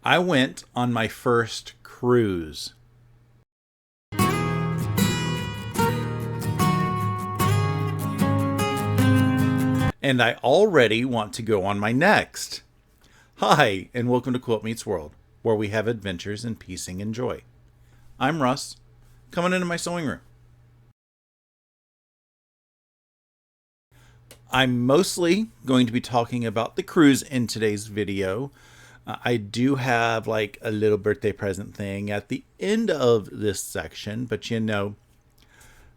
I went on my first cruise. And I already want to go on my next. Hi, and welcome to Quilt Meets World, where we have adventures in piecing and joy. I'm Russ, coming into my sewing room. I'm mostly going to be talking about the cruise in today's video. I do have like a little birthday present thing at the end of this section, but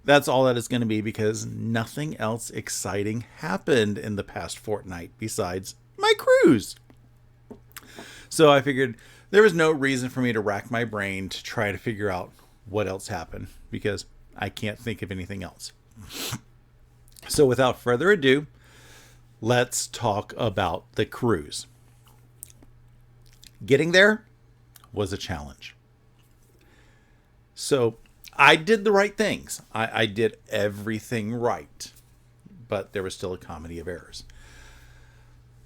that's all that it's going to be because nothing else exciting happened in the past fortnight besides my cruise. So I figured there was no reason for me to rack my brain to try to figure out what else happened because I can't think of anything else. So without further ado, let's talk about the cruise. Getting there was a challenge. So I did the right things. I did everything right, but there was still a comedy of errors.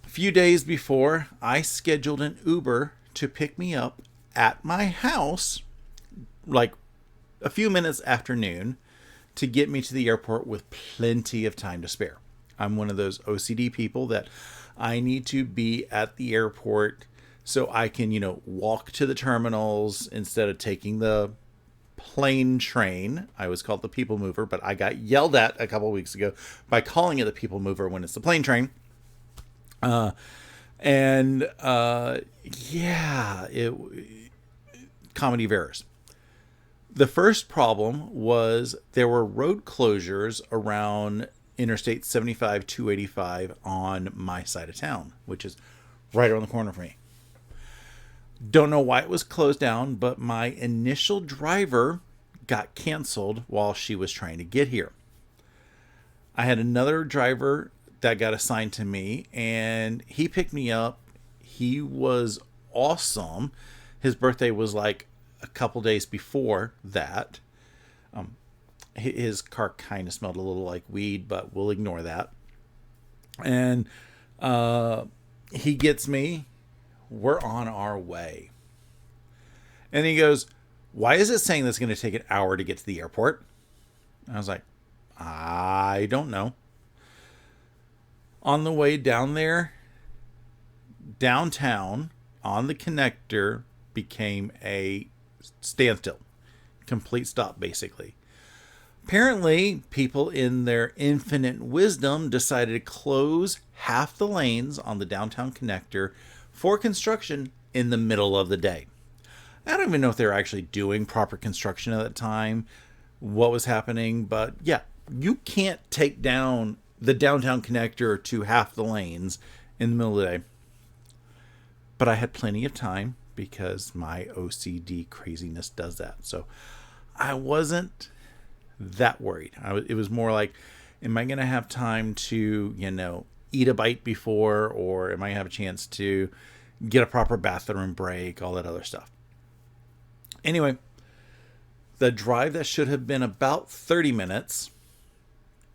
A few days before, I scheduled an Uber to pick me up at my house, like a few minutes after noon, to get me to the airport with plenty of time to spare. I'm one of those OCD people that I need to be at the airport so I can, walk to the terminals instead of taking the plane train. I was called the people mover, but I got yelled at a couple of weeks ago by calling it the people mover when it's the plane train. Comedy of errors. The first problem was there were road closures around Interstate 75, 285 on my side of town, which is right around the corner for me. Don't know why it was closed down, but my initial driver got canceled while she was trying to get here. I had another driver that got assigned to me, and he picked me up. He was awesome. His birthday was like a couple days before that. His car kind of smelled a little like weed, but we'll ignore that. And he gets me. We're on our way. And he goes, "Why is it saying that's going to take an hour to get to the airport?" I was like, I don't know. On the way down there, downtown on the connector became a standstill. Complete stop, basically. Apparently, people in their infinite wisdom decided to close half the lanes on the downtown connector for construction in the middle of the day. I don't even know if they were actually doing proper construction at that time, what was happening, but yeah, you can't take down the downtown connector to half the lanes in the middle of the day. But I had plenty of time because my OCD craziness does that. So I wasn't that worried. It was more like, am I going to have time to, eat a bite before, or am I going to have a chance to get a proper bathroom break, all that other stuff. Anyway, the drive that should have been about 30 minutes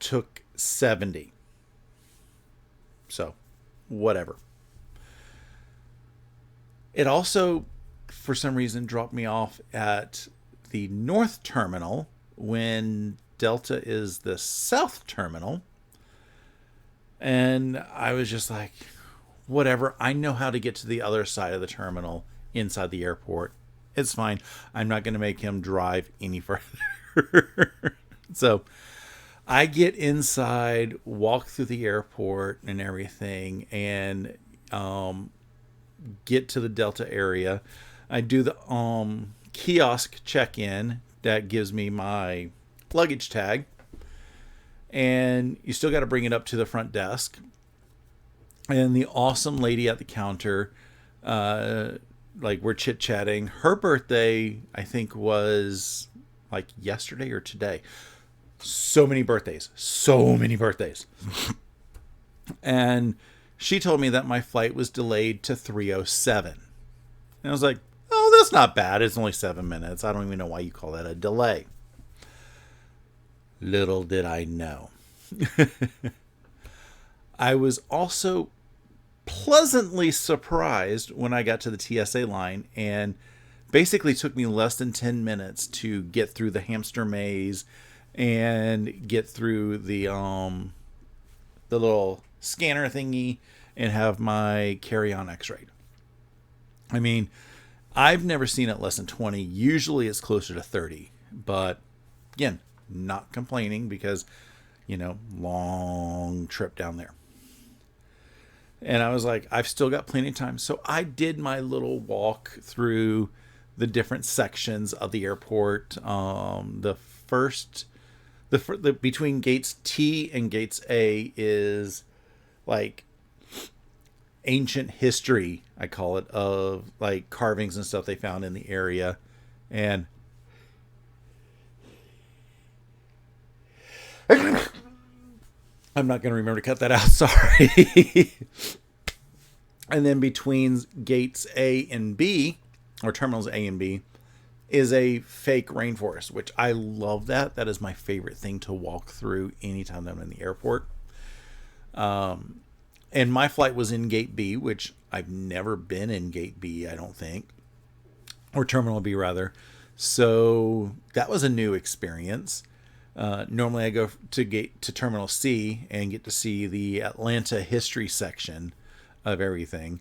took 70. So, whatever. It also, for some reason, dropped me off at the North Terminal when Delta is the South Terminal. And I was just like, whatever. I know how to get to the other side of the terminal inside the airport. It's fine. I'm not going to make him drive any further. So I get inside, walk through the airport and everything, and get to the Delta area. I do the kiosk check-in that gives me my luggage tag. And you still got to bring it up to the front desk. And the awesome lady at the counter, we're chit-chatting. Her birthday, I think, was like yesterday or today. So many birthdays. And she told me that my flight was delayed to 3:07. And I was like, oh, that's not bad. It's only 7 minutes. I don't even know why you call that a delay. Little did I know. I was also pleasantly surprised when I got to the TSA line, and basically took me less than 10 minutes to get through the hamster maze and get through the little scanner thingy and have my carry-on x-rayed. I mean, I've never seen it less than 20. Usually it's closer to 30. But again, not complaining because, long trip down there. And I was like, I've still got plenty of time. So I did my little walk through the different sections of the airport. Between gates T and gates A is like ancient history, I call it, of like carvings and stuff they found in the area. And I'm not going to remember to cut that out. Sorry. And then between gates A and B, or terminals A and B, is a fake rainforest, which I love that. That is my favorite thing to walk through anytime I'm in the airport. And my flight was in gate B, which I've never been in gate B, I don't think. Or terminal B, rather. So that was a new experience. Normally I go to terminal C and get to see the Atlanta history section of everything.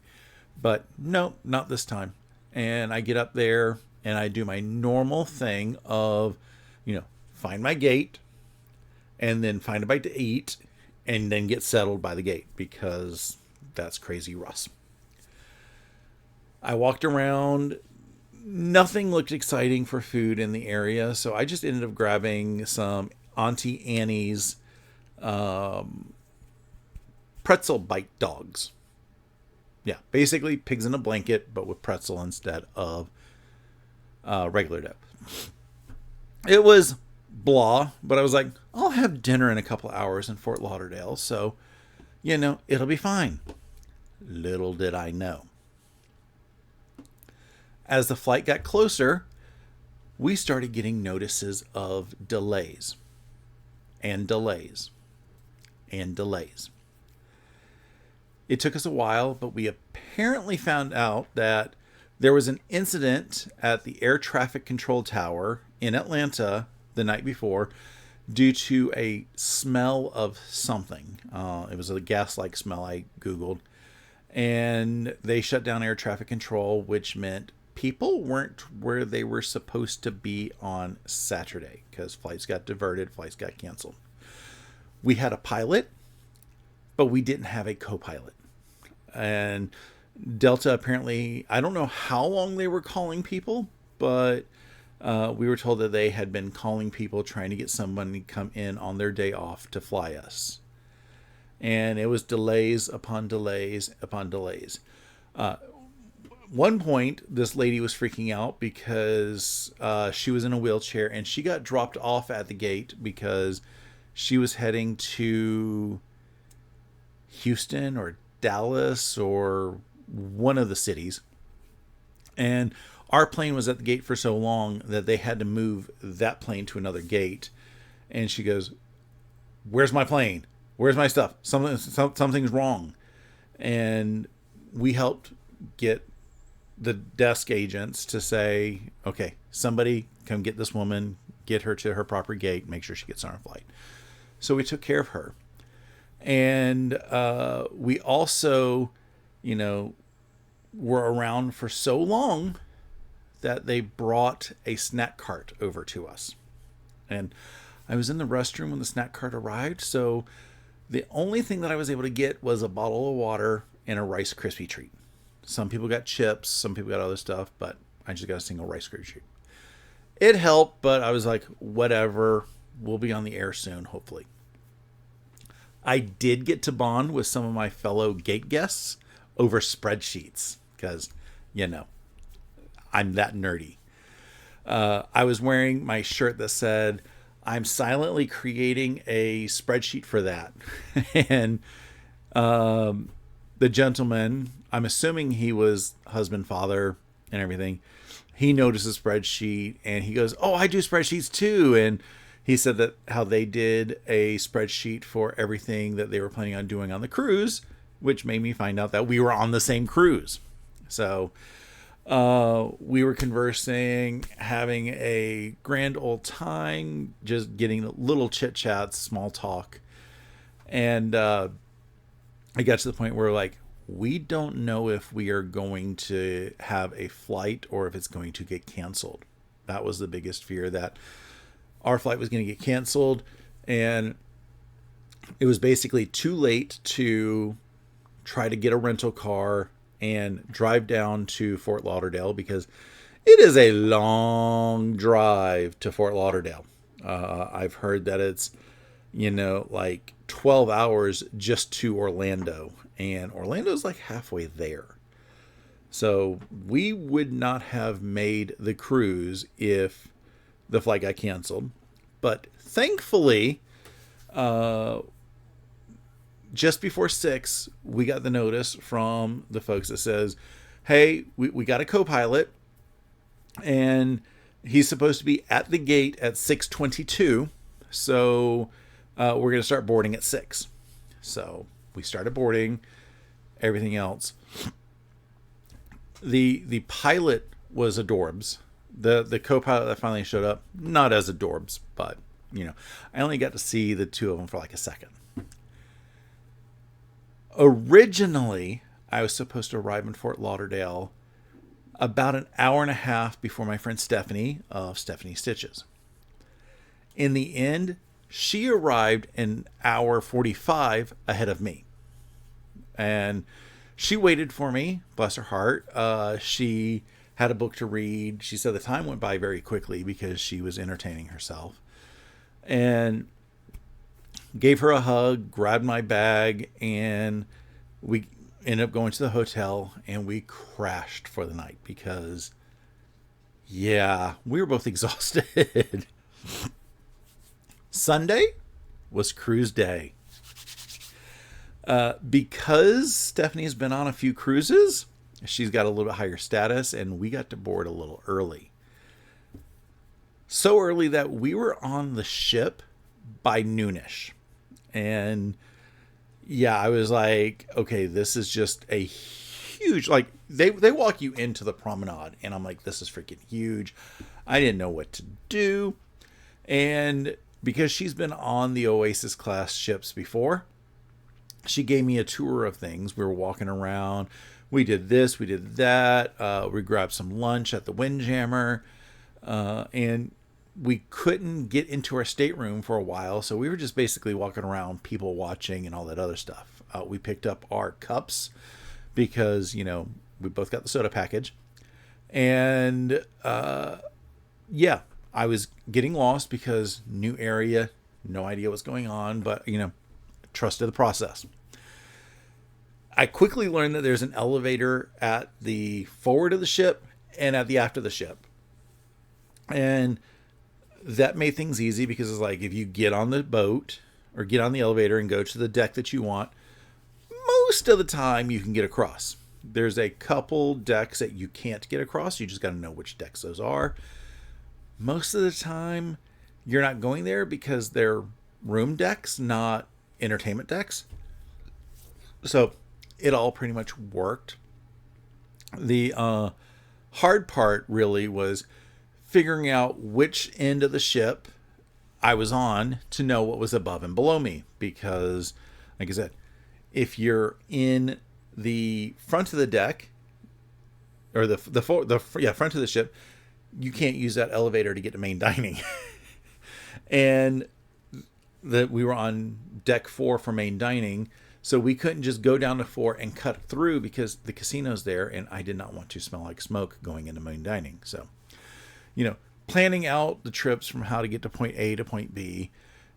But no, not this time. And I get up there and I do my normal thing of, find my gate and then find a bite to eat and then get settled by the gate, because that's crazy Russ. I walked around. Nothing looked exciting for food in the area, so I just ended up grabbing some Auntie Annie's pretzel bite dogs. Yeah, basically pigs in a blanket, but with pretzel instead of regular dough. It was blah, but I was like, I'll have dinner in a couple hours in Fort Lauderdale, so, it'll be fine. Little did I know. As the flight got closer, we started getting notices of delays and delays and delays. It took us a while, but we apparently found out that there was an incident at the air traffic control tower in Atlanta the night before due to a smell of something. It was a gas-like smell, I Googled. And they shut down air traffic control, which meant people weren't where they were supposed to be on Saturday because flights got diverted, flights got canceled. We had a pilot, but we didn't have a co-pilot. And Delta apparently, I don't know how long they were calling people, but we were told that they had been calling people trying to get someone to come in on their day off to fly us. And it was delays upon delays upon delays. One point, this lady was freaking out because she was in a wheelchair and she got dropped off at the gate because she was heading to Houston or Dallas or one of the cities. And our plane was at the gate for so long that they had to move that plane to another gate. And she goes, "Where's my plane? Where's my stuff? Something's wrong." And we helped get the desk agents to say, "Okay, somebody come get this woman, get her to her proper gate, make sure she gets on her flight." So we took care of her. And we also, were around for so long that they brought a snack cart over to us. And I was in the restroom when the snack cart arrived, so the only thing that I was able to get was a bottle of water and a Rice Krispie treat. Some people got chips, some people got other stuff, but I just got a single Rice Krispie treat. It helped, but I was like, whatever, we'll be on the air soon, hopefully. I did get to bond with some of my fellow gate guests over spreadsheets because, I'm that nerdy. I was wearing my shirt that said, "I'm silently creating a spreadsheet for that." And the gentleman, I'm assuming he was husband, father, and everything, he noticed the spreadsheet and he goes, "Oh, I do spreadsheets too." And he said that how they did a spreadsheet for everything that they were planning on doing on the cruise which made me find out that we were on the same cruise. So we were conversing, having a grand old time, just getting little chit chats, small talk. And I got to the point where, like, we don't know if we are going to have a flight or if it's going to get canceled. That was the biggest fear, that our flight was going to get canceled. And it was basically too late to try to get a rental car and drive down to Fort Lauderdale, because it is a long drive to Fort Lauderdale. I've heard that it's, like 12 hours just to Orlando, and Orlando's like halfway there. So we would not have made the cruise if the flight got canceled. But thankfully, just before 6, we got the notice from the folks that says, hey, we got a co-pilot, and he's supposed to be at the gate at 6:22. So we're going to start boarding at 6. So we started boarding, everything else. The pilot was adorbs. The co-pilot that finally showed up, not as adorbs, but, I only got to see the two of them for like a second. Originally, I was supposed to arrive in Fort Lauderdale about an hour and a half before my friend Stephanie of Stephanie Stitches. In the end, she arrived an hour 45 ahead of me. And she waited for me, bless her heart. She had a book to read. She said the time went by very quickly because she was entertaining herself. And gave her a hug, grabbed my bag, and we ended up going to the hotel, and we crashed for the night because, yeah, we were both exhausted. Sunday was cruise day. Because Stephanie's been on a few cruises, she's got a little bit higher status, and we got to board a little early. So early that we were on the ship by noonish. And yeah, I was like, okay, this is just a huge, like, they walk you into the promenade, and I'm like, this is freaking huge. I didn't know what to do. And because she's been on the Oasis class ships before, she gave me a tour of things. We were walking around. We did this, we did that. We grabbed some lunch at the Windjammer. And we couldn't get into our stateroom for a while, so we were just basically walking around, people watching and all that other stuff. We picked up our cups because, we both got the soda package. And, yeah, I was getting lost because new area, no idea what's going on, but, trusted the process. I quickly learned that there's an elevator at the forward of the ship and at the aft of the ship. And that made things easy because it's like, if you get on the boat or get on the elevator and go to the deck that you want, most of the time you can get across. There's a couple decks that you can't get across. You just got to know which decks those are. Most of the time you're not going there because they're room decks, not entertainment decks. So it all pretty much worked. The hard part really was figuring out which end of the ship I was on to know what was above and below me. Because, like I said, if you're in the front of the deck, or the front of the ship, you can't use that elevator to get to main dining. And we were on deck 4 for main dining, so we couldn't just go down to 4 and cut through because the casino's there, and I did not want to smell like smoke going into main dining. So, planning out the trips from how to get to point A to point B,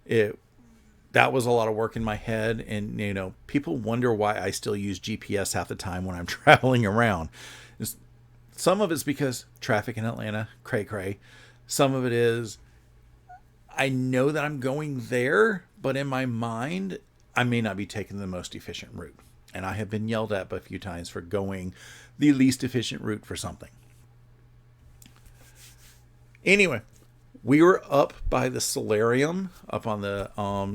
that was a lot of work in my head. And, people wonder why I still use GPS half the time when I'm traveling around. Some of it's because traffic in Atlanta, cray. Some of it is I know that I'm going there, but in my mind, I may not be taking the most efficient route. And I have been yelled at a few times for going the least efficient route for something. Anyway, we were up by the solarium up on the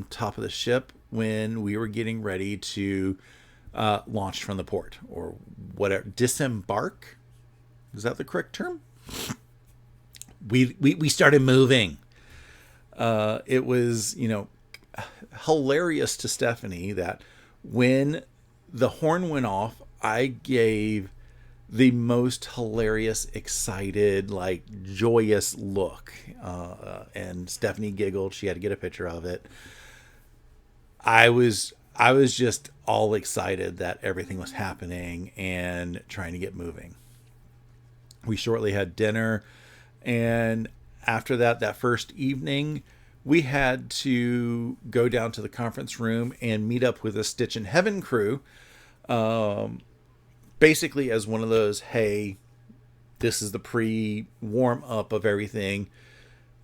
top of the ship when we were getting ready to launched from the port, or whatever. Disembark? Is that the correct term? We started moving. It was, hilarious to Stephanie that when the horn went off, I gave the most hilarious, excited, like joyous look. And Stephanie giggled. She had to get a picture of it. I was just all excited that everything was happening and trying to get moving. We shortly had dinner, and after that first evening, we had to go down to the conference room and meet up with a Stitch in Heaven crew, basically as one of those, hey, this is the pre-warm up of everything.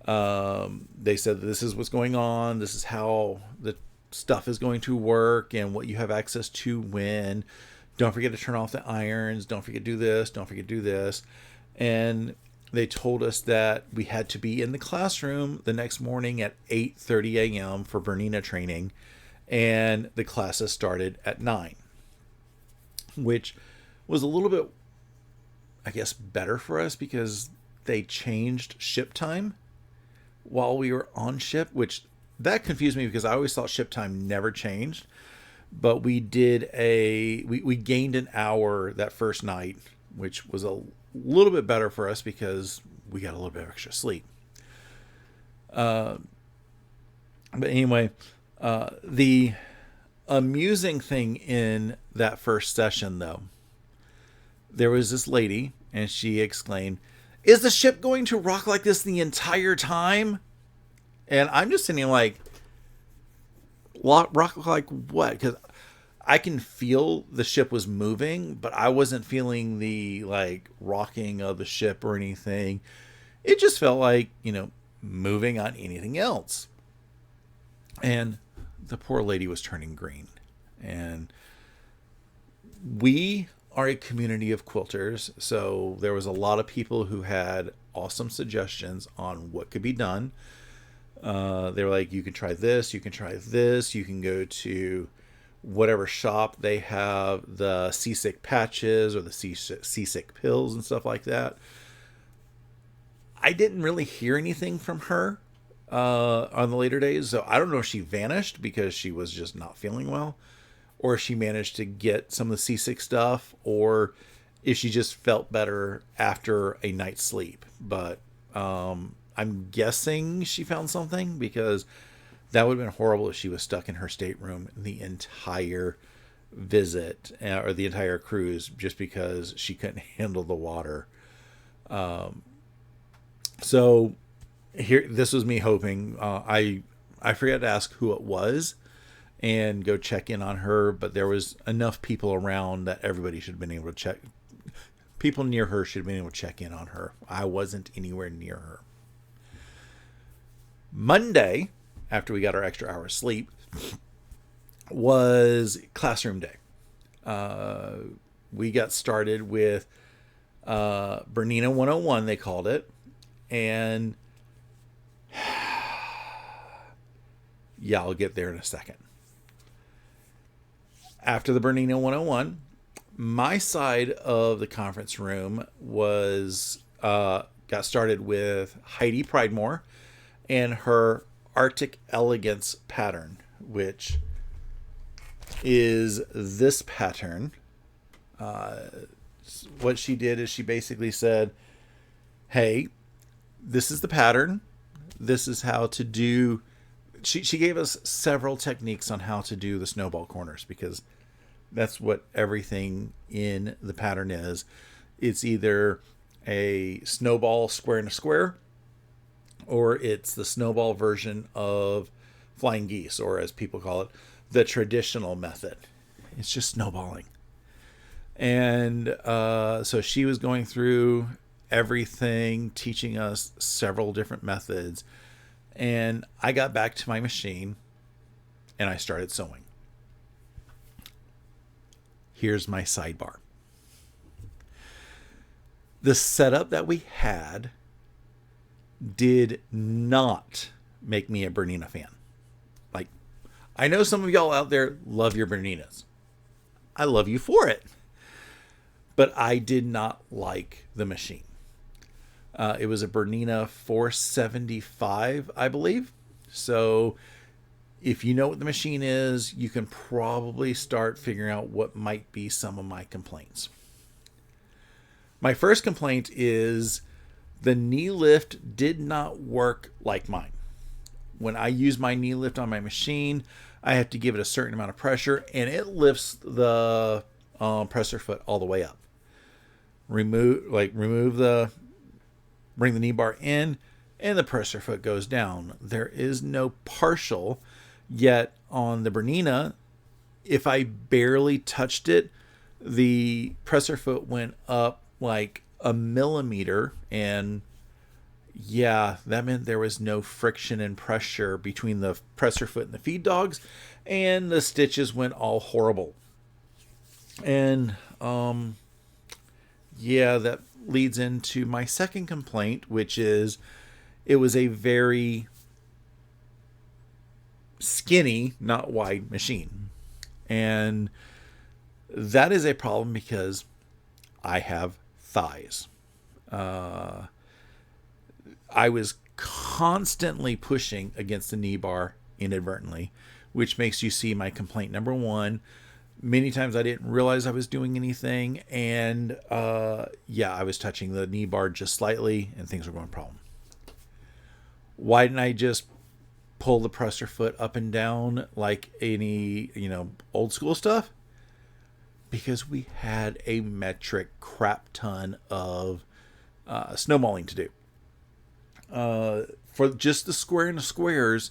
They said this is what's going on. This is how the stuff is going to work and what you have access to when. Don't forget to turn off the irons. Don't forget to do this. Don't forget to do this. And they told us that we had to be in the classroom the next morning at 8:30 a.m. for Bernina training. And the classes started at 9, which was a little bit, I guess, better for us because they changed ship time while we were on ship, which that confused me because I always thought ship time never changed. But we did we gained an hour that first night, which was a little bit better for us because we got a little bit of extra sleep. But anyway, the amusing thing in that first session, though, there was this lady, and she exclaimed, "Is the ship going to rock like this the entire time?" And I'm just sitting like, rock like what? Because I can feel the ship was moving, but I wasn't feeling the like rocking of the ship or anything. It just felt like, moving on anything else. And the poor lady was turning green. And we are a community of quilters, so there was a lot of people who had awesome suggestions on what could be done. They were like, you can try this, you can try this, you can go to whatever shop they have the seasick patches or the seasick pills and stuff like that. I didn't really hear anything from her on the later days, so I don't know if she vanished because she was just not feeling well, or if she managed to get some of the seasick stuff, or if she just felt better after a night's sleep. But I'm guessing she found something, because that would have been horrible if she was stuck in her stateroom the entire visit or the entire cruise just because she couldn't handle the water. So here, this was me hoping. I forgot to ask who it was and go check in on her, but there was enough people around that everybody should have been able to check. People near her should have been able to check in on her. I wasn't anywhere near her. Monday, after we got our extra hour of sleep, was classroom day. We got started with Bernina 101, they called it. And yeah, I'll get there in a second. After the Bernina 101, my side of the conference room was got started with Heidi Pridemore and her Arctic Elegance pattern, which is this pattern. What she did is she basically said, hey, this is the pattern. This is how to do. She gave us several techniques on how to do the snowball corners, because that's what everything in the pattern is. It's either a snowball square in a square, or it's the snowball version of flying geese, or as people call it, the traditional method. It's just snowballing. And so she was going through everything, teaching us several different methods. And I got back to my machine and I started sewing. Here's my sidebar. The setup that we had did not make me a Bernina fan. Like, I know some of y'all out there love your Berninas. I love you for it. But I did not like the machine. It was a Bernina 475, I believe. So if you know what the machine is, you can probably start figuring out what might be some of my complaints. My first complaint is the knee lift did not work like mine. When I use my knee lift on my machine, I have to give it a certain amount of pressure, and it lifts the presser foot all the way up. Bring the knee bar in, and the presser foot goes down. There is no partial, yet on the Bernina, if I barely touched it, the presser foot went up like a millimeter, and yeah, that meant there was no friction and pressure between the presser foot and the feed dogs, and the stitches went all horrible. And yeah, that leads into my second complaint, which is it was a very skinny, not wide machine. And that is a problem because I have thighs. I was constantly pushing against the knee bar inadvertently, which makes you see my complaint number one. Many times I didn't realize I was doing anything, and I was touching the knee bar just slightly, and things were going problem. Why didn't I just pull the presser foot up and down like any old school stuff? Because we had a metric crap ton of snowballing to do. For just the square and the squares,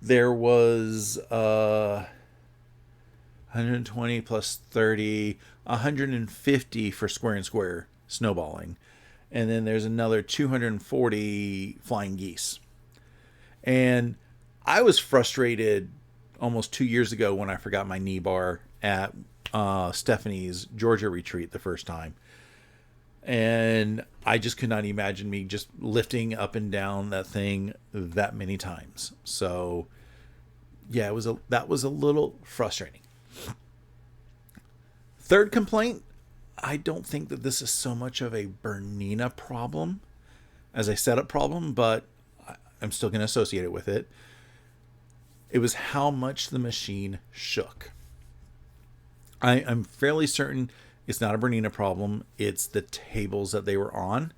there was 120 plus 30, 150 for square and square snowballing. And then there's another 240 flying geese. And I was frustrated almost 2 years ago when I forgot my knee bar at Stephanie's Georgia retreat the first time. And I just could not imagine me just lifting up and down that thing that many times. So yeah, that was a little frustrating. Third complaint, I don't think that this is so much of a Bernina problem as a setup problem, but I'm still going to associate it with it. It was how much the machine shook. I'm fairly certain it's not a Bernina problem. It's the tables that they were on.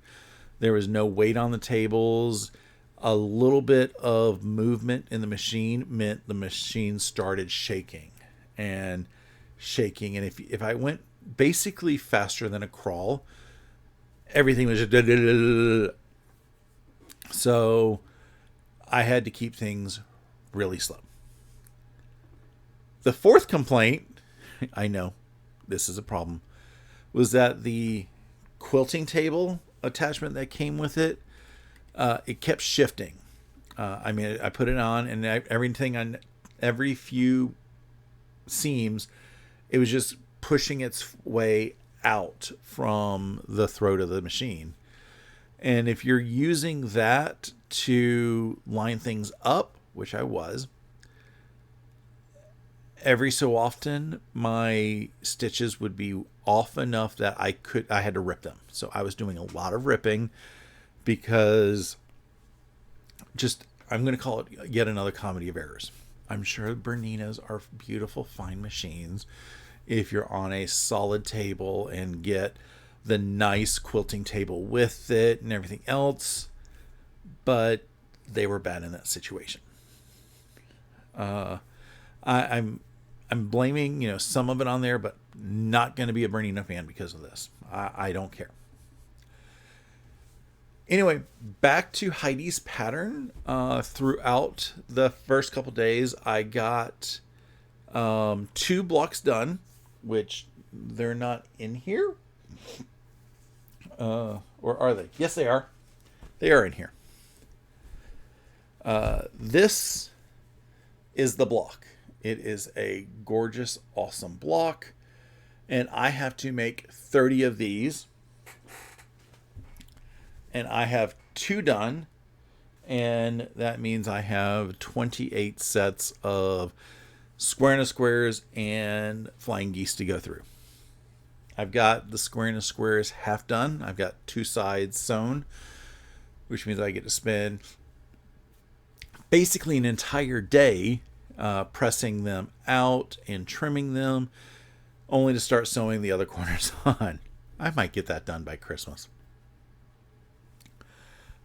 There was no weight on the tables. A little bit of movement in the machine meant the machine started shaking. And if I went basically faster than a crawl, everything was just so I had to keep things really slow. The fourth complaint, I know this is a problem, was that the quilting table attachment that came with it, it kept shifting. I put it on, and everything on every few seams, it was just pushing its way out from the throat of the machine. And if you're using that to line things up, which I was, every so often my stitches would be off enough that I had to rip them. So I was doing a lot of ripping because I'm going to call it yet another comedy of errors. I'm sure Berninas are beautiful, fine machines if you're on a solid table and get the nice quilting table with it and everything else, but they were bad in that situation. I'm blaming some of it on there, but not going to be a Bernina fan because of this. I don't care. Anyway, back to Heidi's pattern. Throughout the first couple days, I got 2 blocks done, which they're not in here. Or are they? Yes, they are. They are in here. This is the block. It is a gorgeous, awesome block. And I have to make 30 of these. And I have 2 done. And that means I have 28 sets of square and squares, and flying geese to go through. I've got the square and squares half done. I've got 2 sides sewn, which means I get to spend basically an entire day pressing them out and trimming them, only to start sewing the other corners on. I might get that done by Christmas.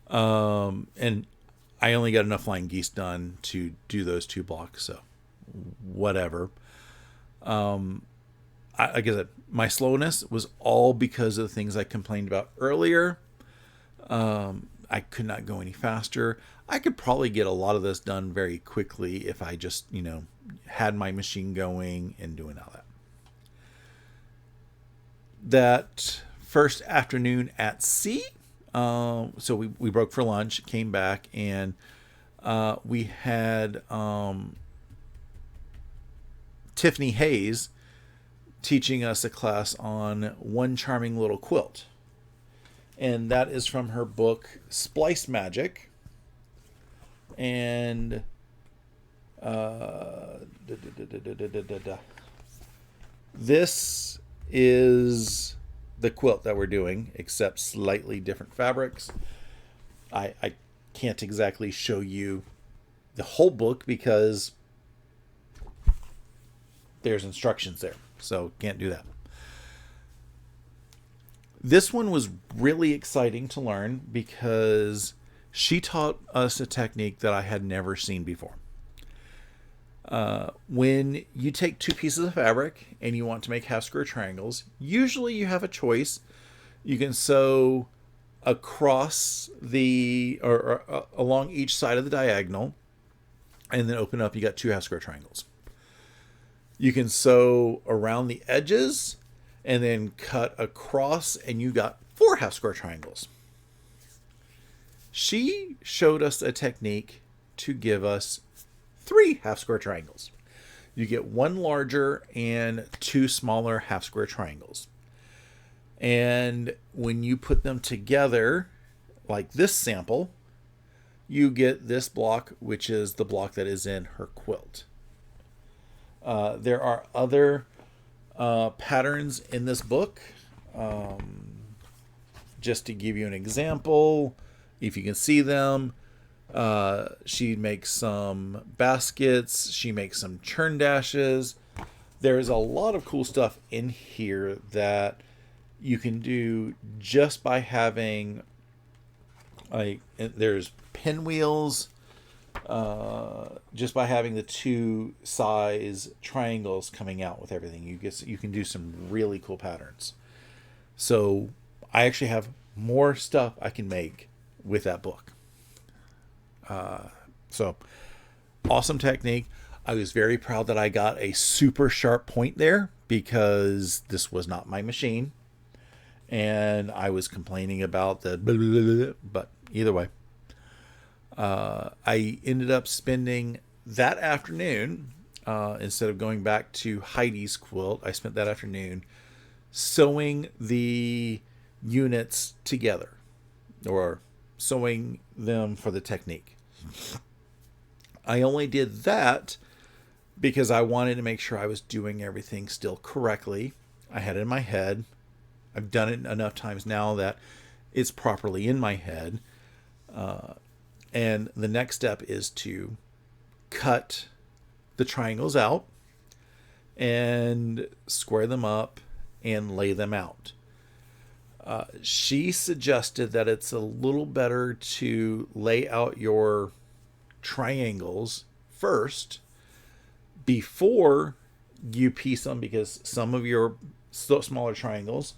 And I only got enough flying geese done to do those 2 blocks, so whatever. Like I said, my slowness was all because of the things I complained about earlier. I could not go any faster. I could probably get a lot of this done very quickly if I just, had my machine going and doing all that. That first afternoon at sea, so we broke for lunch, came back, and we had Tiffany Hayes teaching us a class on One Charming Little Quilt. And that is from her book, Splice Magic. And this is the quilt that we're doing, except slightly different fabrics. I can't exactly show you the whole book because there's instructions there. So can't do that. This one was really exciting to learn because she taught us a technique that I had never seen before. When you take 2 pieces of fabric and you want to make half square triangles, usually you have a choice. You can sew across or along each side of the diagonal, and then open up, you got 2 half square triangles. You can sew around the edges and then cut across, and you got 4 half square triangles. She showed us a technique to give us 3 half square triangles. You get 1 larger and 2 smaller half square triangles. And when you put them together, like this sample, you get this block, which is the block that is in her quilt. There are other patterns in this book. Just to give you an example, if you can see them, she makes some baskets. She makes some churn dashes. There's a lot of cool stuff in here that you can do just by having, there's pinwheels, just by having the 2 size triangles coming out with everything. You can do some really cool patterns. So I actually have more stuff I can make with that book. So awesome technique. I was very proud that I got a super sharp point there because this was not my machine. And I was complaining about the blah, blah, blah, blah, but either way. I ended up spending that afternoon, instead of going back to Heidi's quilt, I spent that afternoon sewing the units together, or sewing them for the technique. I only did that because I wanted to make sure I was doing everything still correctly. I had it in my head. I've done it enough times now that it's properly in my head. And the next step is to cut the triangles out and square them up and lay them out. She suggested that it's a little better to lay out your triangles first before you piece them, because some of your smaller triangles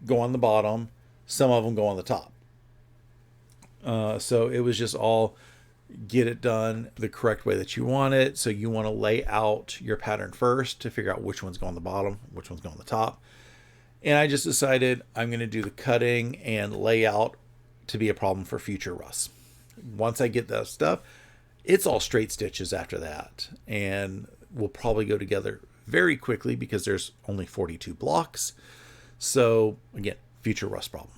go on the bottom, some of them go on the top. So it was just all get it done the correct way that you want it. So you want to lay out your pattern first to figure out which one's going on the bottom, which one's going on the top. And I just decided I'm going to do the cutting and layout to be a problem for future Russ. Once I get that stuff, it's all straight stitches after that. And we'll probably go together very quickly because there's only 42 blocks. So again, future Russ problem.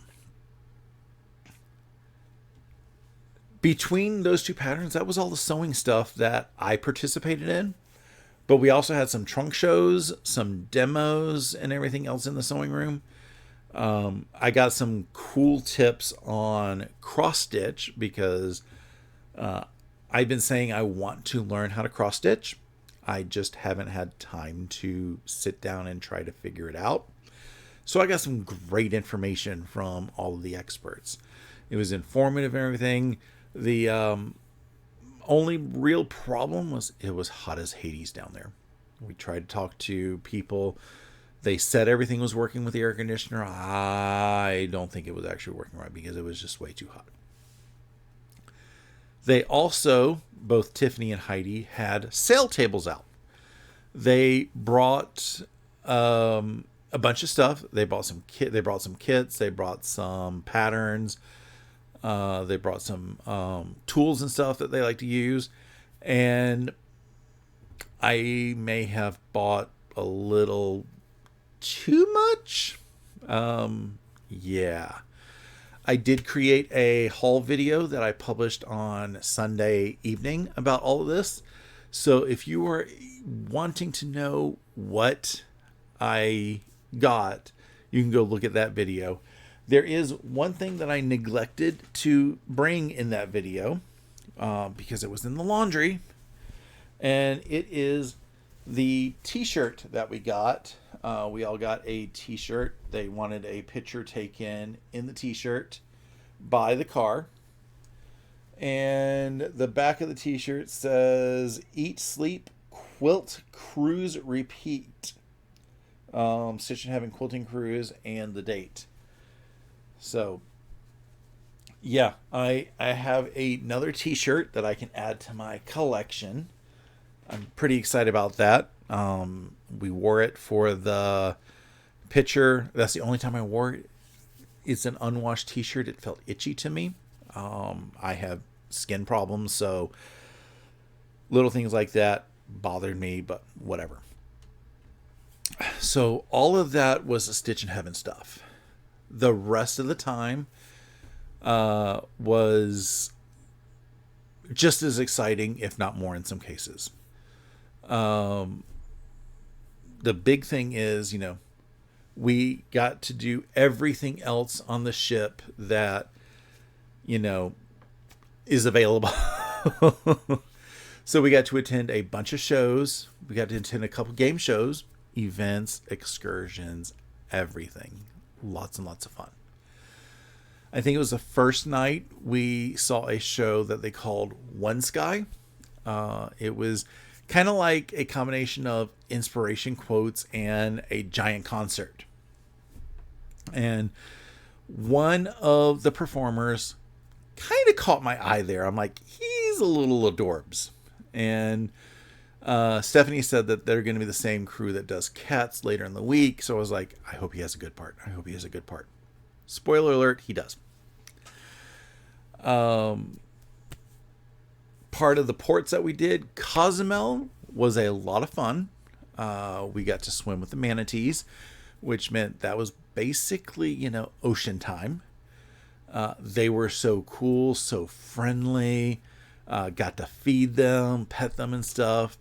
Between those 2 patterns, that was all the sewing stuff that I participated in. But we also had some trunk shows, some demos, and everything else in the sewing room. I got some cool tips on cross stitch because I've been saying I want to learn how to cross stitch. I just haven't had time to sit down and try to figure it out. So I got some great information from all of the experts. It was informative and everything. The only real problem was it was hot as Hades down there. We tried to talk to people. They said everything was working with the air conditioner. I don't think it was actually working right because it was just way too hot. They also, both Tiffany and Heidi, had sale tables out. They brought a bunch of stuff. They brought some kits. They brought some patterns. They brought some tools and stuff that they like to use. And I may have bought a little too much. Yeah. I did create a haul video that I published on Sunday evening about all of this. So if you are wanting to know what I got, you can go look at that video. There is one thing that I neglected to bring in that video because it was in the laundry, and it is the t-shirt that we got. We all got a t-shirt. They wanted a picture taken in the t-shirt by the car. And the back of the t-shirt says, "Eat, sleep, quilt, cruise, repeat. Stitch in Heaven Quilting Cruise," and the date. So, yeah, I have another t-shirt that I can add to my collection. I'm pretty excited about that. We wore it for the picture. That's the only time I wore it. It's an unwashed t-shirt. It felt itchy to me. I have skin problems, so little things like that bothered me, but whatever. So all of that was the Stitch in Heaven stuff. The rest of the time was just as exciting, if not more in some cases. The big thing is, we got to do everything else on the ship that, is available. So we got to attend a bunch of shows. We got to attend a couple game shows, events, excursions, everything. Lots and lots of fun. I think it was the first night we saw a show that they called One Sky. It was kind of like a combination of inspiration quotes and a giant concert. And one of the performers kind of caught my eye there. I'm like, he's a little adorbs. And Stephanie said that they're going to be the same crew that does Cats later in the week. So I was like, I hope he has a good part. I hope he has a good part. Spoiler alert, he does. Part of the ports that we did, Cozumel was a lot of fun. We got to swim with the manatees, which meant that was basically, ocean time. They were so cool, so friendly. Got to feed them, pet them and stuff.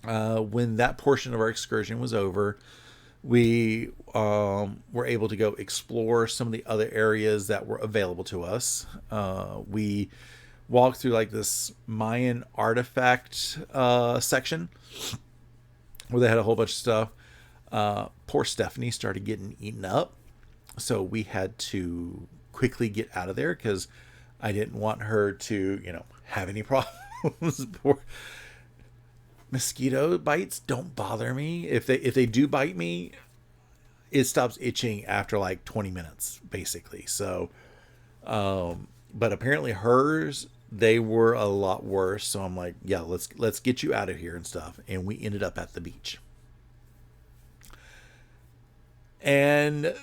When that portion of our excursion was over, we were able to go explore some of the other areas that were available to us. We walked through like this Mayan artifact section where they had a whole bunch of stuff. Poor Stephanie started getting eaten up, so we had to quickly get out of there because I didn't want her to, have any problems. Poor mosquito bites don't bother me. If they do bite me, it stops itching after like 20 minutes, basically. So, but apparently hers, they were a lot worse. So I'm like, yeah, let's get you out of here and stuff. And we ended up at the beach. And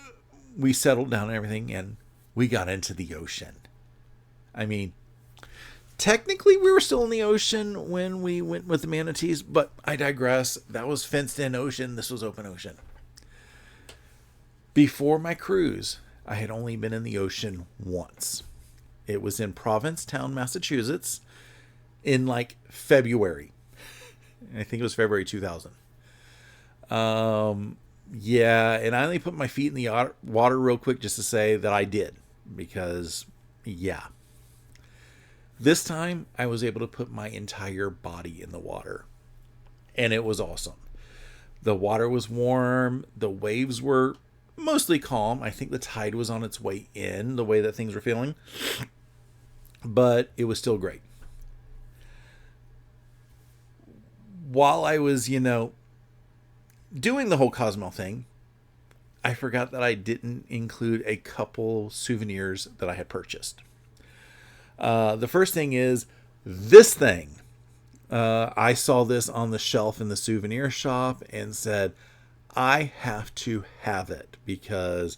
we settled down and everything, and we got into the ocean. I mean, technically we were still in the ocean when we went with the manatees, but I digress. That was fenced in ocean. This was open ocean. Before my cruise, I had only been in the ocean once. It was in Provincetown, Massachusetts in like February. I think it was February 2000. Yeah, and I only put my feet in the water real quick just to say that I did. Because, yeah. This time, I was able to put my entire body in the water. And it was awesome. The water was warm. The waves were mostly calm. I think the tide was on its way in, the way that things were feeling. But it was still great. While I was, doing the whole Cozumel thing, I forgot that I didn't include a couple souvenirs that I had purchased. The first thing is this thing. I saw this on the shelf in the souvenir shop and said, I have to have it because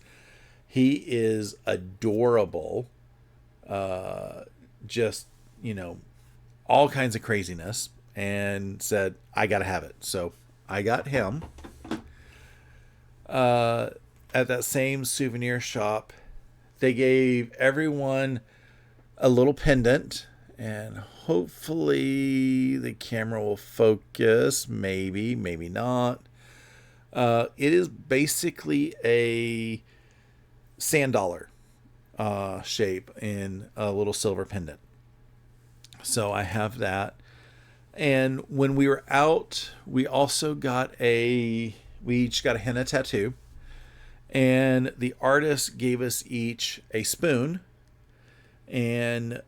he is adorable. Just, all kinds of craziness, and said, I got to have it. So I got him. At that same souvenir shop, they gave everyone a little pendant, and hopefully the camera will focus. Maybe not. It is basically a sand dollar shape in a little silver pendant. So I have that. And when we were out, we also we each got a henna tattoo. And the artist gave us each a spoon. And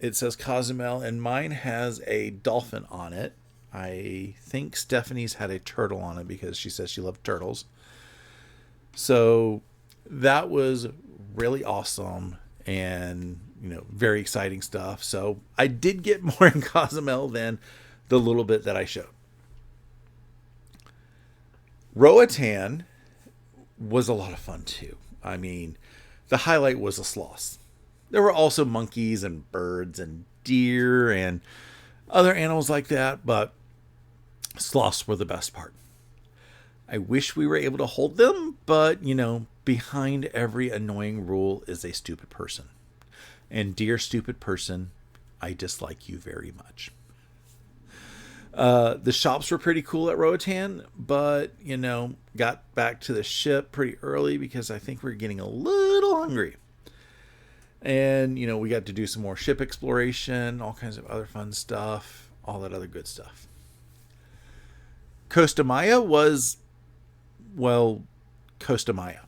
it says Cozumel, and mine has a dolphin on it. I think Stephanie's had a turtle on it because she says she loved turtles. So that was really awesome and, very exciting stuff. So I did get more in Cozumel than the little bit that I showed. Roatan was a lot of fun too. I mean, the highlight was the sloths. There were also monkeys and birds and deer and other animals like that, but sloths were the best part. I wish we were able to hold them, but, behind every annoying rule is a stupid person. And dear stupid person, I dislike you very much. The shops were pretty cool at Roatan, but, got back to the ship pretty early because I think we were getting a little hungry. And, we got to do some more ship exploration, all kinds of other fun stuff, all that other good stuff. Costa Maya was, Costa Maya.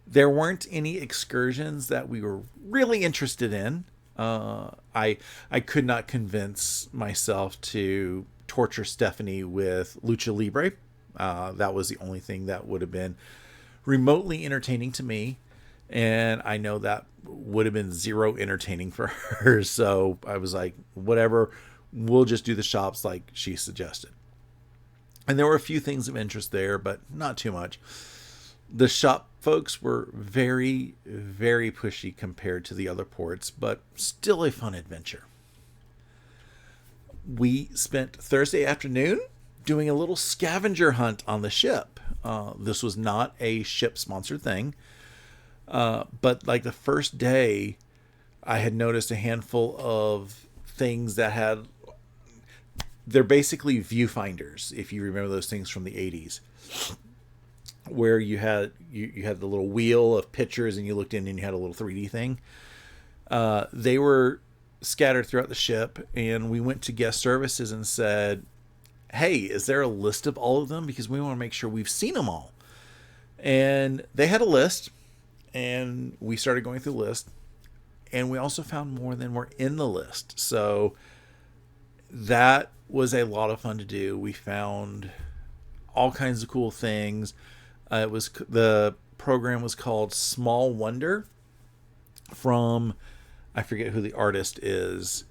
There weren't any excursions that we were really interested in. I could not convince myself to torture Stephanie with Lucha Libre. That was the only thing that would have been remotely entertaining to me. And I know that would have been zero entertaining for her. So I was like, whatever, we'll just do the shops like she suggested. And there were a few things of interest there, but not too much. The shop folks were very, very pushy compared to the other ports, but still a fun adventure. We spent Thursday afternoon doing a little scavenger hunt on the ship. This was not a ship-sponsored thing. But like the first day, I had noticed a handful of things that they're basically viewfinders, if you remember those things from the 80s, where you had the little wheel of pictures and you looked in and you had a little 3D thing. They were scattered throughout the ship, and we went to guest services and said, hey, is there a list of all of them? Because we want to make sure we've seen them all. And they had a list. And we started going through the list, and we also found more than were in the list. So that was a lot of fun to do. We found all kinds of cool things. The program was called Small Wonder from, I forget who the artist is,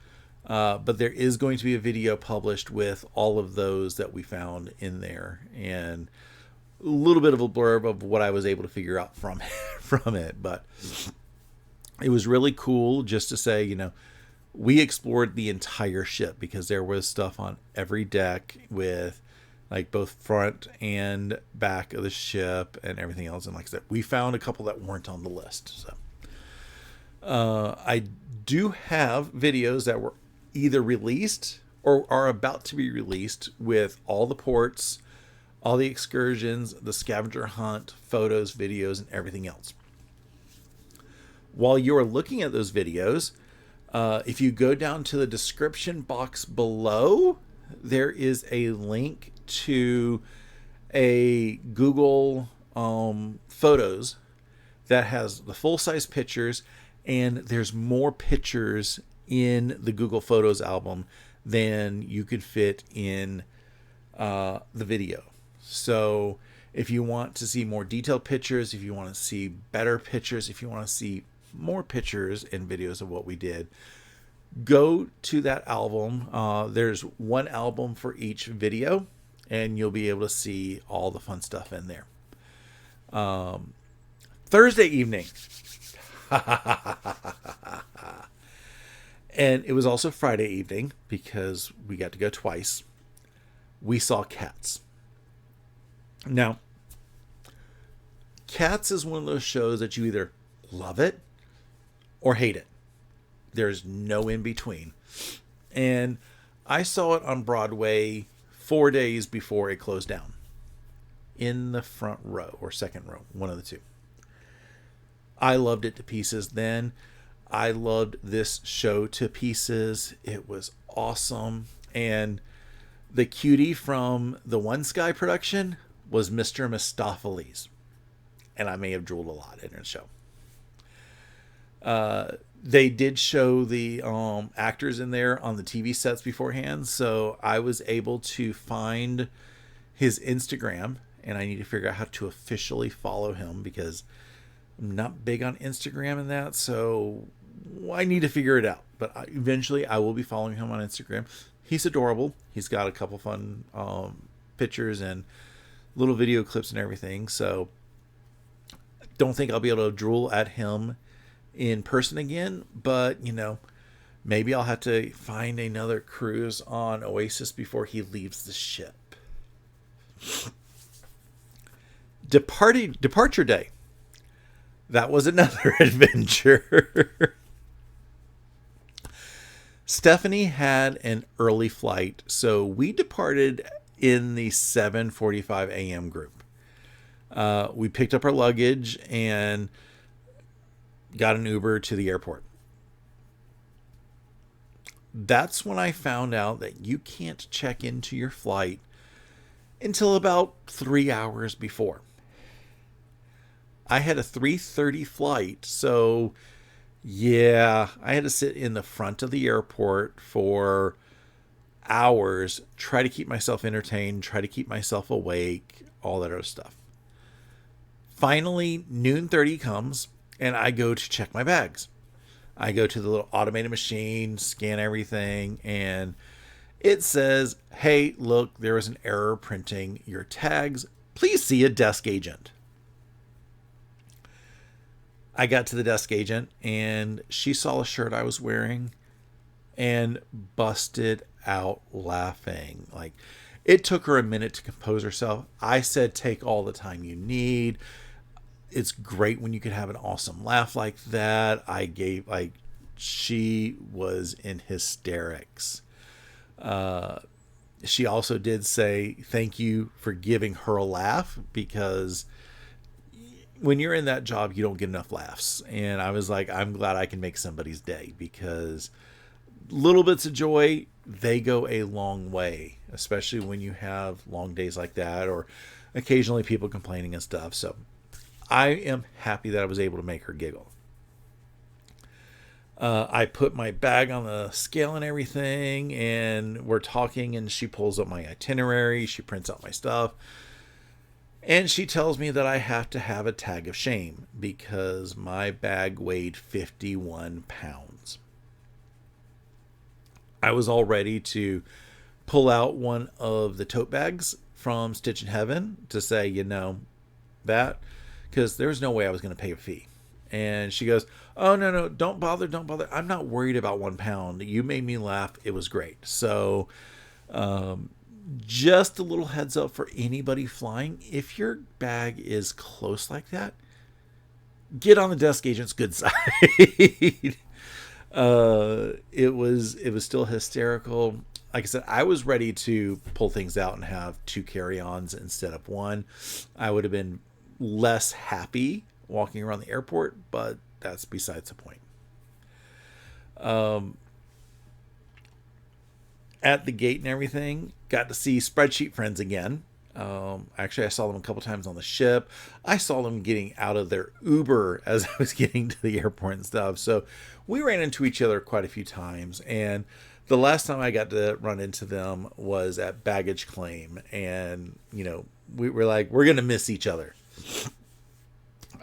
but there is going to be a video published with all of those that we found in there, and a little bit of a blurb of what I was able to figure out from it. But it was really cool just to say, we explored the entire ship because there was stuff on every deck with like both front and back of the ship and everything else. And like I said, we found a couple that weren't on the list. So I do have videos that were either released or are about to be released with all the ports, all the excursions, the scavenger hunt, photos, videos, and everything else. While you're looking at those videos, if you go down to the description box below, there is a link to a Google Photos that has the full-size pictures, and there's more pictures in the Google Photos album than you could fit in the video. So if you want to see more detailed pictures, if you want to see better pictures, if you want to see more pictures and videos of what we did, go to that album. There's one album for each video, and you'll be able to see all the fun stuff in there. Thursday evening. And it was also Friday evening because we got to go twice. We saw Cats. Now, Cats is one of those shows that you either love it or hate it. There's no in between. And I saw it on Broadway 4 days before it closed down. In the front row or second row, one of the two. I loved it to pieces then. I loved this show to pieces. It was awesome. And the cutie from the One Sky production was Mr. Mistopheles. And I may have drooled a lot in the show. They did show the actors in there on the TV sets beforehand. So I was able to find his Instagram. And I need to figure out how to officially follow him because I'm not big on Instagram and that. So I need to figure it out. But eventually I will be following him on Instagram. He's adorable. He's got a couple fun pictures and little video clips and everything. So don't think I'll be able to drool at him in person again. But, you know, maybe I'll have to find another cruise on Oasis before he leaves the ship. Departure day. That was another adventure. Stephanie had an early flight, so we departed in the 7:45 a.m. group. We picked up our luggage and got an Uber to the airport. That's when I found out that you can't check into your flight until about 3 hours before. I had a 3:30 flight, so yeah, I had to sit in the front of the airport for hours, try to keep myself entertained, try to keep myself awake, all that other stuff. Finally, noon 30 comes, and I go to check my bags. I go to the little automated machine, scan everything, and it says, hey, look, there was an error printing your tags. Please see a desk agent. I got to the desk agent and she saw a shirt I was wearing and busted out laughing. Like, it took her a minute to compose herself. I said, take all the time you need. It's great when you can have an awesome laugh like that. She was in hysterics. She also did say thank you for giving her a laugh, because when you're in that job, you don't get enough laughs. And I was like, I'm glad I can make somebody's day, because little bits of joy, they go a long way, especially when you have long days like that or occasionally people complaining and stuff. So I am happy that I was able to make her giggle. I put my bag on the scale and everything, and we're talking, and she pulls up my itinerary. She prints out my stuff. And she tells me that I have to have a tag of shame because my bag weighed 51 pounds. I was all ready to pull out one of the tote bags from Stitch in Heaven to say, you know, that, because there was no way I was going to pay a fee. And she goes, oh, no, don't bother. I'm not worried about 1 pound. You made me laugh. It was great. So, just a little heads up for anybody flying. If your bag is close like that, get on the desk agent's good side. It was still hysterical. like I said, I was ready to pull things out and have 2 carry-ons instead of 1. I would have been less happy walking around the airport, but that's besides the point. At the gate and everything, got to see spreadsheet friends again. Actually, I saw them a couple times on the ship. I saw them getting out of their Uber as I was getting to the airport and stuff. So we ran into each other quite a few times. And the last time I got to run into them was at baggage claim. And, you know, we were like, we're going to miss each other.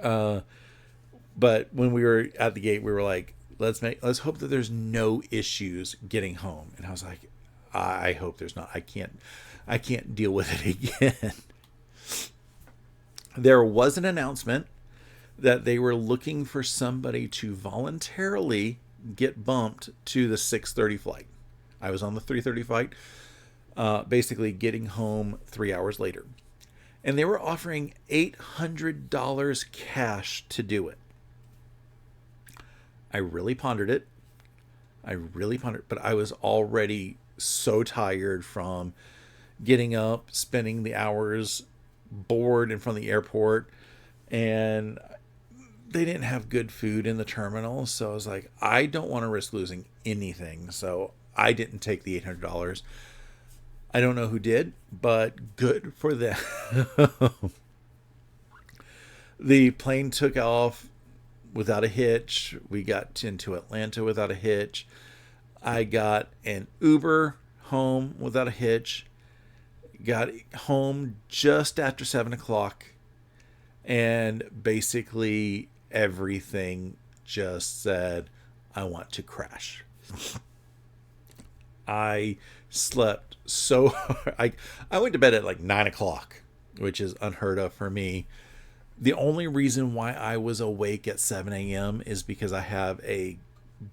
But when we were at the gate, we were like, let's hope that there's no issues getting home. And I was like, I hope there's not. I can't deal with it again. There was an announcement that they were looking for somebody to voluntarily get bumped to the 6:30 flight. I was on the 3:30 flight, basically getting home 3 hours later. And they were offering $800 cash to do it. I really pondered it. But I was already so tired from getting up, spending the hours bored in front of the airport, and they didn't have good food in the terminal. So I was like, I don't want to risk losing anything. So I didn't take the $800. I don't know who did, but good for them. The plane took off without a hitch. We got into Atlanta without a hitch. I got an Uber home without a hitch. Got home just after 7 o'clock. And basically everything just said, I want to crash. I slept so hard. I went to bed at like 9 o'clock, which is unheard of for me. The only reason why I was awake at 7 a.m. is because I have a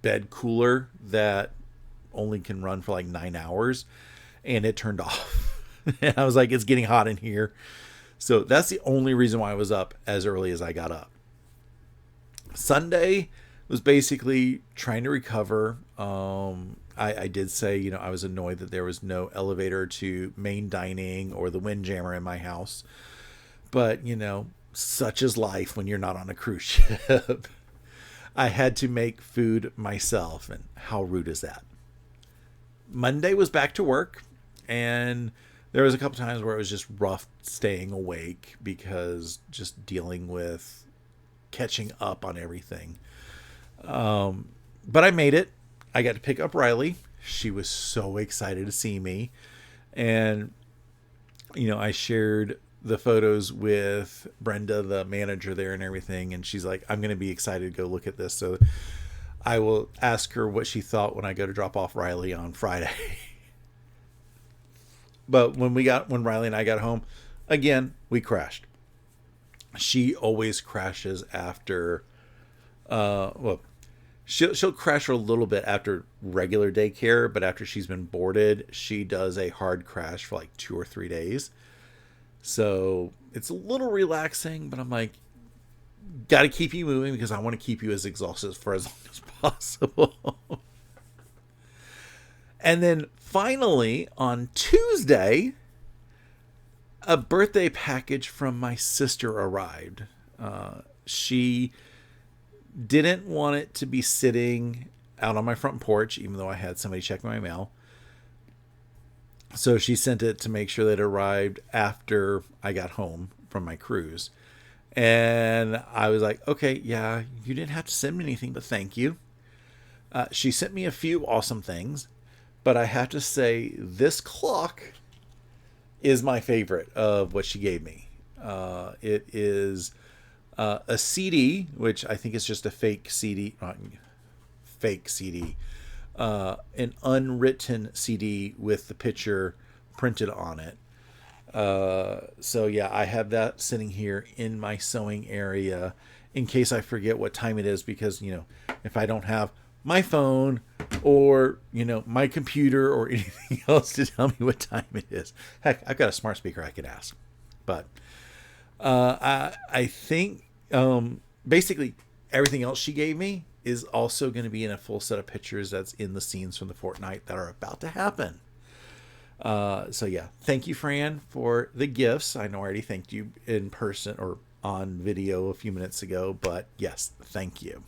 bed cooler that only can run for like 9 hours, and it turned off. And I was like, it's getting hot in here. So that's the only reason why I was up as early as I got up. Sunday was basically trying to recover. I did say, you know, I was annoyed that there was no elevator to main dining or the Windjammer in my house. But, you know, such is life when you're not on a cruise ship. I had to make food myself, and how rude is that? Monday was back to work, and there was a couple times where it was just rough staying awake because just dealing with catching up on everything. But I made it. I got to pick up Riley. She was so excited to see me. And, you know, I shared the photos with Brenda, the manager there, and everything. And she's like, I'm going to be excited to go look at this. So I will ask her what she thought when I go to drop off Riley on Friday. But when Riley and I got home, again, we crashed. She always crashes after, she'll crash for a little bit after regular daycare, but after she's been boarded, she does a hard crash for like 2 or 3 days. So it's a little relaxing, but I'm like, got to keep you moving because I want to keep you as exhausted for as long as possible. And then finally on Tuesday, a birthday package from my sister arrived. She didn't want it to be sitting out on my front porch, even though I had somebody check my mail. So she sent it to make sure that it arrived after I got home from my cruise. And I was like, okay, yeah, you didn't have to send me anything, but thank you. She sent me a few awesome things, but I have to say this clock is my favorite of what she gave me. It is a CD, which I think is just a fake CD, an unwritten CD with the picture printed on it. So yeah, I have that sitting here in my sewing area in case I forget what time it is, because, you know, if I don't have my phone or, you know, my computer or anything else to tell me what time it is. Heck, I've got a smart speaker I could ask. But I think basically everything else she gave me is also going to be in a full set of pictures that's in the scenes from the Fortnight that are about to happen. So yeah, thank you, Fran, for the gifts. I know I already thanked you in person or on video a few minutes ago, but yes, thank you.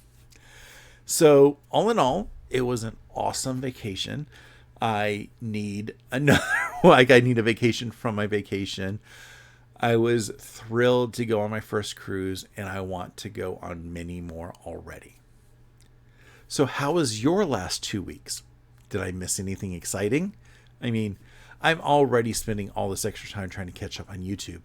So all in all, it was an awesome vacation. I need another like I need a vacation from my vacation. I was thrilled to go on my first cruise, and I want to go on many more already. So how was your last 2 weeks? Did I miss anything exciting? I mean, I'm already spending all this extra time trying to catch up on YouTube.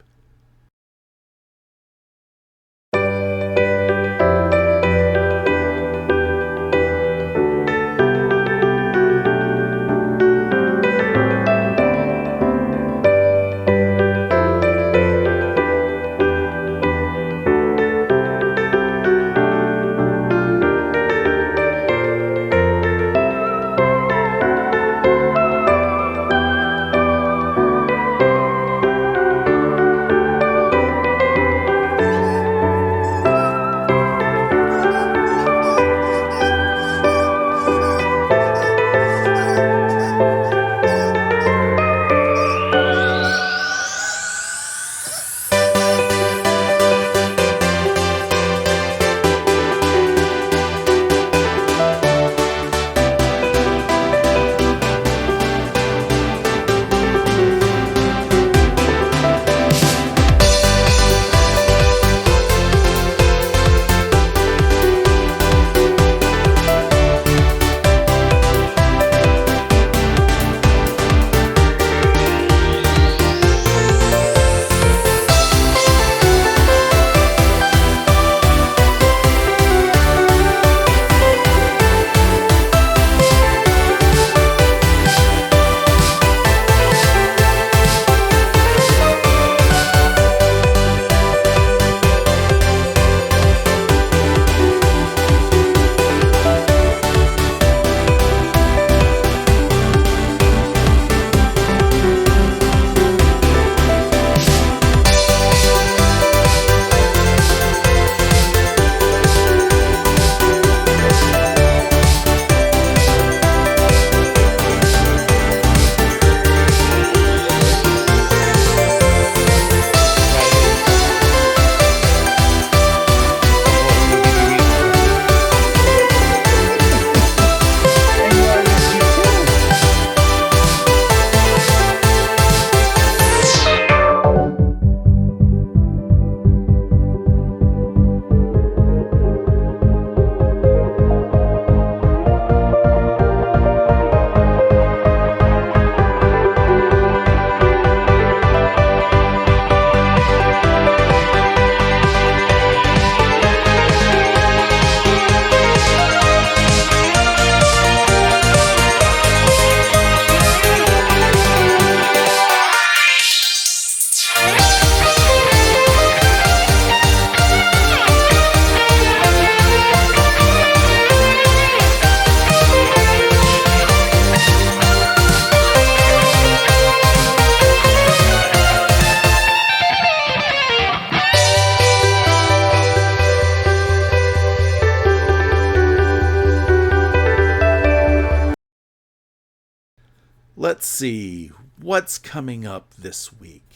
Let's see what's coming up this week.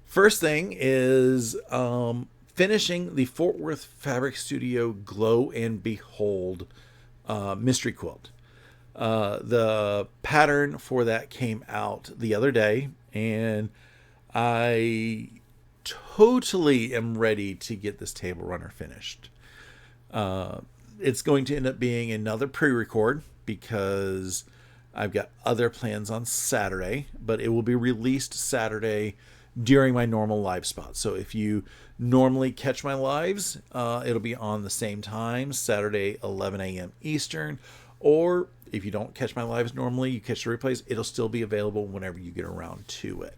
First thing is finishing the Fort Worth Fabric Studio Glow and Behold mystery quilt. The pattern for that came out the other day, and I totally am ready to get this table runner finished. It's going to end up being another pre-record because I've got other plans on Saturday, but it will be released Saturday during my normal live spot. So if you normally catch my lives, it'll be on the same time, Saturday, 11 a.m. Eastern. Or if you don't catch my lives normally, you catch the replays, it'll still be available whenever you get around to it.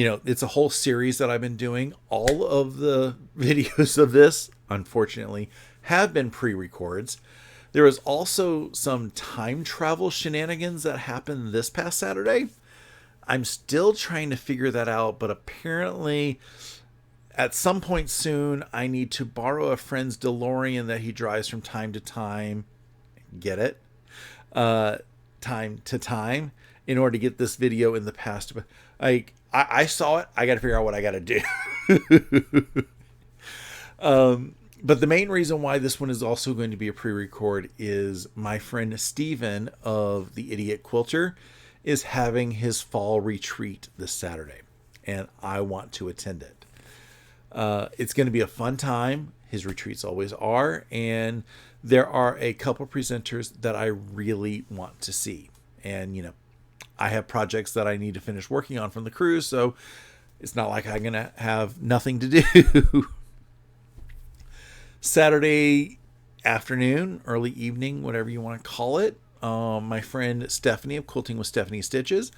It's a whole series that I've been doing. All of the videos of this, unfortunately, have been pre-records. There was also some time travel shenanigans that happened this past Saturday. I'm still trying to figure that out, but apparently at some point soon, I need to borrow a friend's DeLorean that he drives from time to time, Get it? Time to time in order to get this video in the past. But I saw it. I got to figure out what I got to do. But the main reason why this one is also going to be a pre-record is my friend Steven of the Idiot Quilter is having his fall retreat this Saturday, and I want to attend it. It's going to be a fun time. His retreats always are, and there are a couple presenters that I really want to see. And, you know, I have projects that I need to finish working on from the cruise, so it's not like I'm going to have nothing to do. Saturday afternoon, early evening, whatever you want to call it, my friend Stephanie of Quilting with Stephanie Stitches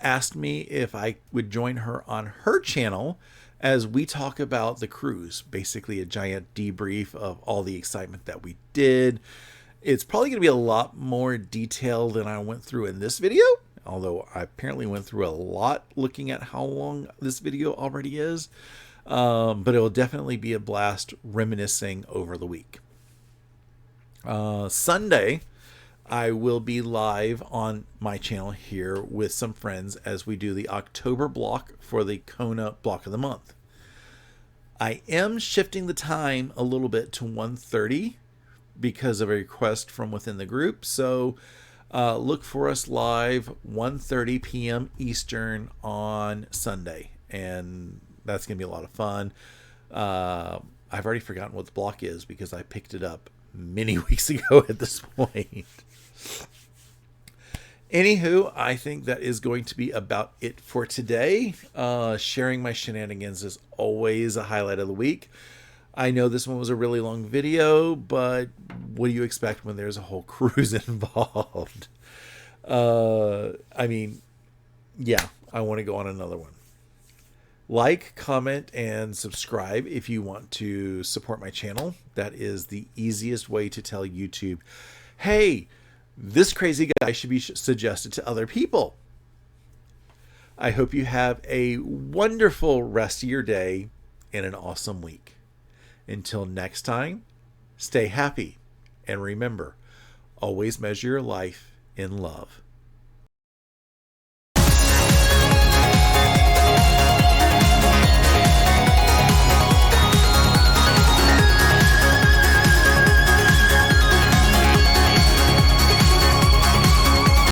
asked me if I would join her on her channel as we talk about the cruise, basically a giant debrief of all the excitement that we did. It's probably going to be a lot more detailed than I went through in this video, although I apparently went through a lot looking at how long this video already is. But it will definitely be a blast reminiscing over the week. Sunday, I will be live on my channel here with some friends as we do the October block for the Kona block of the month. I am shifting the time a little bit to 1:30 because of a request from within the group. So look for us live 1:30 p.m. Eastern on Sunday. And that's going to be a lot of fun. I've already forgotten what the block is because I picked it up many weeks ago at this point. Anywho, I think that is going to be about it for today. Sharing my shenanigans is always a highlight of the week. I know this one was a really long video, but what do you expect when there's a whole cruise involved? I mean, yeah, I want to go on another one. Like, comment, and subscribe if you want to support my channel. That is the easiest way to tell YouTube, hey, this crazy guy should be suggested to other people. I hope you have a wonderful rest of your day and an awesome week. Until next time, stay happy. And remember, always measure your life in love.